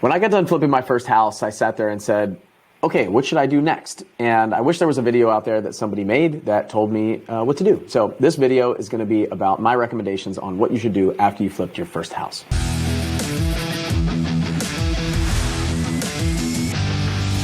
When I got done flipping my first house, I sat there and said, okay, what should I do next? And I wish there was a video out there that somebody made that told me what to do. So this video is going to be about my recommendations on what you should do after you flipped your first house.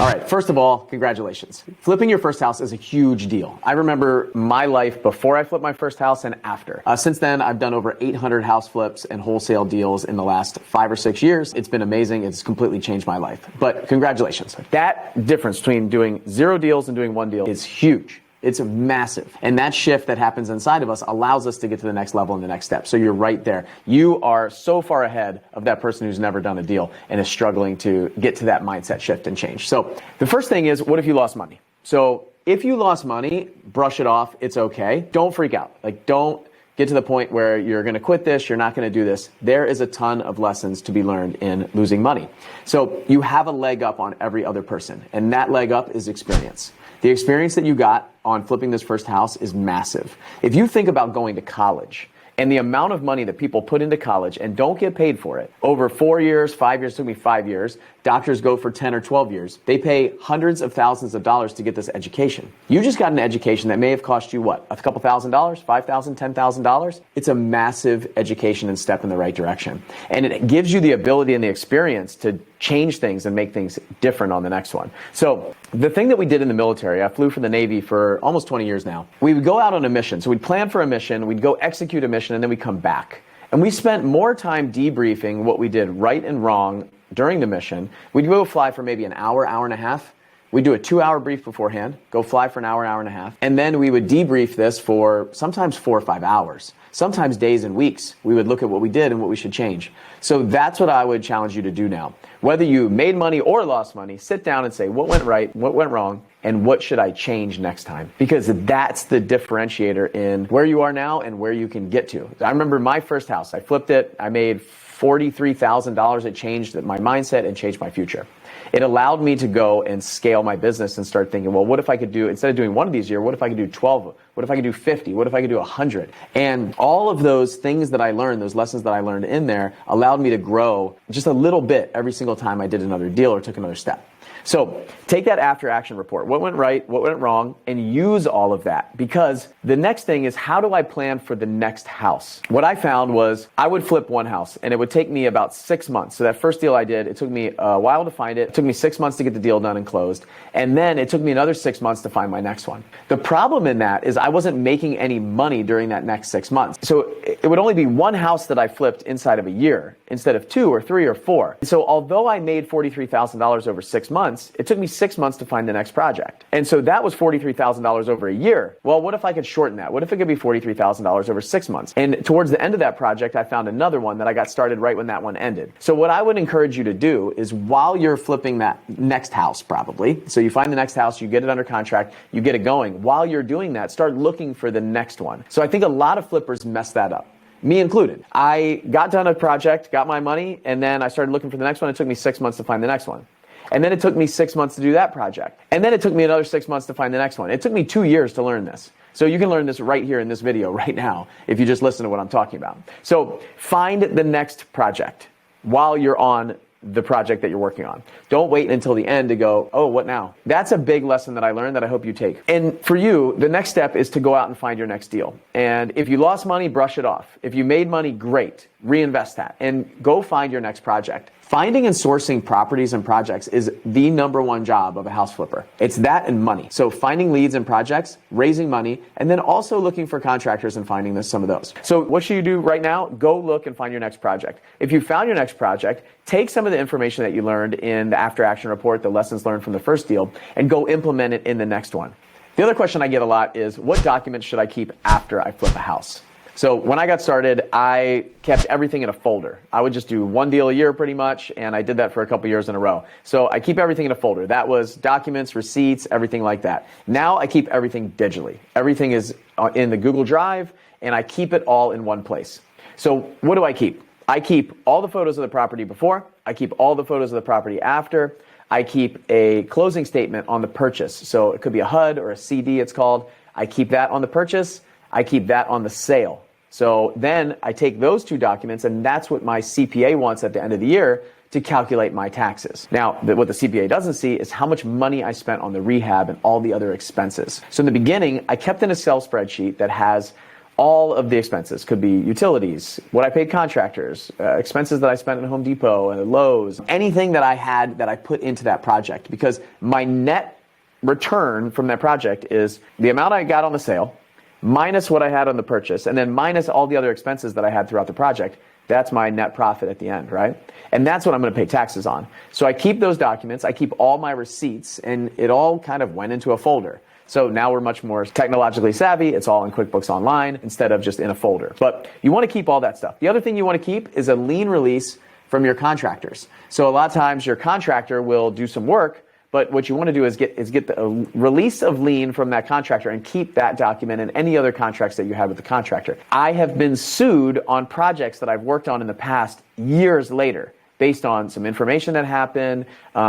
All right, first of all, congratulations. Flipping your first house is a huge deal. I remember my life before I flipped my first house and after. Since then, I've done over 800 house flips and wholesale deals in the last 5 or 6 years. It's been amazing. It's completely changed my life. But congratulations. That difference between doing 0 deals and doing 1 deal is huge. It's massive. And that shift that happens inside of us allows us to get to the next level and the next step. So you're right there. You are so far ahead of that person who's never done a deal and is struggling to get to that mindset shift and change. So the first thing is, what if you lost money? So if you lost money, brush it off. It's okay. Don't freak out. Don't get to the point where you're going to quit this. You're not going to do this. There is a ton of lessons to be learned in losing money. So you have a leg up on every other person, and that leg up is experience. The experience that you got on flipping this first house is massive. If you think about going to college and the amount of money that people put into college and don't get paid for it, over 4 years, 5 years, it took me 5 years, doctors go for 10 or 12 years. They pay hundreds of thousands of dollars to get this education. You just got an education that may have cost you what? A couple $1,000, $5,000, $10,000? It's a massive education and step in the right direction. And it gives you the ability and the experience to change things and make things different on the next one. So the thing that we did in the military, I flew for the Navy for almost 20 years now. We would go out on a mission. So we'd plan for a mission, we'd go execute a mission, and then we'd come back. And we spent more time debriefing what we did right and wrong during the mission. We'd go fly for maybe an hour, hour and a half. We'd do a 2-hour brief beforehand, go fly for an hour, hour and a half. And then we would debrief this for sometimes 4 or 5 hours. Sometimes days and weeks. We would look at what we did and what we should change. So that's what I would challenge you to do now. Whether you made money or lost money, sit down and say, what went right, what went wrong, and what should I change next time? Because that's the differentiator in where you are now and where you can get to. I remember my first house. I flipped it. I made $43,000. It changed my mindset and changed my future. It allowed me to go and scale my business and start thinking, well, what if I could do, instead of doing 1 of these a year, what if I could do 12? What if I could do 50? What if I could do 100? And all of those things that I learned, those lessons that I learned in there, allowed me to grow just a little bit every single time I did another deal or took another step. So take that after action report. What went right? What went wrong? And use all of that, because the next thing is, how do I plan for the next house? What I found was I would flip 1 house and it would take me about 6 months. So that first deal I did, it took me a while to find it. It took me 6 months to get the deal done and closed. And then it took me another 6 months to find my next one. The problem in that is I wasn't making any money during that next 6 months. So it would only be 1 house that I flipped inside of a year instead of 2 or 3 or 4. So although I made $43,000 over 6 months, it took me 6 months to find the next project. And so that was $43,000 over a year. Well, what if I could shorten that? What if it could be $43,000 over 6 months? And towards the end of that project, I found another one that I got started right when that one ended. So what I would encourage you to do is, while you're flipping that next house, probably, so you find the next house, you get it under contract, you get it going. While you're doing that, start looking for the next one. So I think a lot of flippers mess that up, me included. I got done a project, got my money, and then I started looking for the next one. It took me 6 months to find the next one. And then it took me 6 months to do that project. And then it took me another 6 months to find the next one. It took me 2 years to learn this. So you can learn this right here in this video right now if you just listen to what I'm talking about. So find the next project while you're on the project that you're working on. Don't wait until the end to go, oh, what now? That's a big lesson that I learned that I hope you take. And for you, the next step is to go out and find your next deal. And if you lost money, brush it off. If you made money, great. Reinvest that and go find your next project. Finding and sourcing properties and projects is the #1 job of a house flipper. It's that and money. So finding leads and projects, raising money, and then also looking for contractors and finding some of those. So what should you do right now? Go look and find your next project. If you found your next project, take some of the information that you learned in the after action report, the lessons learned from the first deal, and go implement it in the next one. The other question I get a lot is, what documents should I keep after I flip a house? So when I got started, I kept everything in a folder. I would just do 1 deal a year pretty much, and I did that for a couple years in a row. So I keep everything in a folder. That was documents, receipts, everything like that. Now I keep everything digitally. Everything is in the Google Drive, and I keep it all in one place. So what do I keep? I keep all the photos of the property before. I keep all the photos of the property after. I keep a closing statement on the purchase. So it could be a HUD or a CD, it's called. I keep that on the purchase. I keep that on the sale. So then I take those 2 documents, and that's what my CPA wants at the end of the year to calculate my taxes. Now, what the CPA doesn't see is how much money I spent on the rehab and all the other expenses. So in the beginning, I kept an Excel spreadsheet that has all of the expenses. Could be utilities, what I paid contractors, expenses that I spent at Home Depot and Lowe's, anything that I had that I put into that project, because my net return from that project is the amount I got on the sale minus what I had on the purchase, and then minus all the other expenses that I had throughout the project. That's my net profit at the end, right? And that's what I'm going to pay taxes on. So I keep those documents, I keep all my receipts, and it all kind of went into a folder. So now we're much more technologically savvy. It's all in QuickBooks Online instead of just in a folder. But you want to keep all that stuff. The other thing you want to keep is a lien release from your contractors. So a lot of times your contractor will do some work, but what you want to do is get the release of lien from that contractor and keep that document and any other contracts that you have with the contractor. I have been sued on projects that I've worked on in the past years later, based on some information that happened,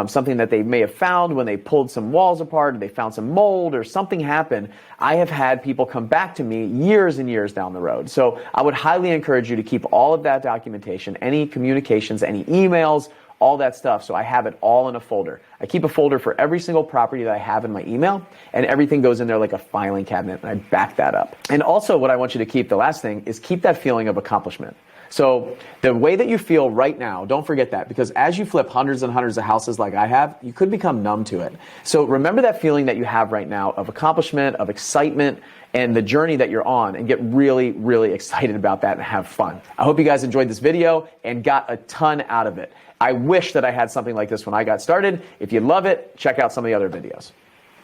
something that they may have found when they pulled some walls apart, or they found some mold, or something happened. I have had people come back to me years and years down the road. So I would highly encourage you to keep all of that documentation, any communications, any emails, all that stuff. So I have it all in a folder. I keep a folder for every single property that I have in my email, and everything goes in there like a filing cabinet, and I back that up. And also what I want you to keep, the last thing, is keep that feeling of accomplishment. So the way that you feel right now, don't forget that, because as you flip hundreds and hundreds of houses like I have, you could become numb to it. So remember that feeling that you have right now of accomplishment, of excitement, and the journey that you're on, and get really, really excited about that and have fun. I hope you guys enjoyed this video and got a ton out of it. I wish that I had something like this when I got started. If you love it, check out some of the other videos.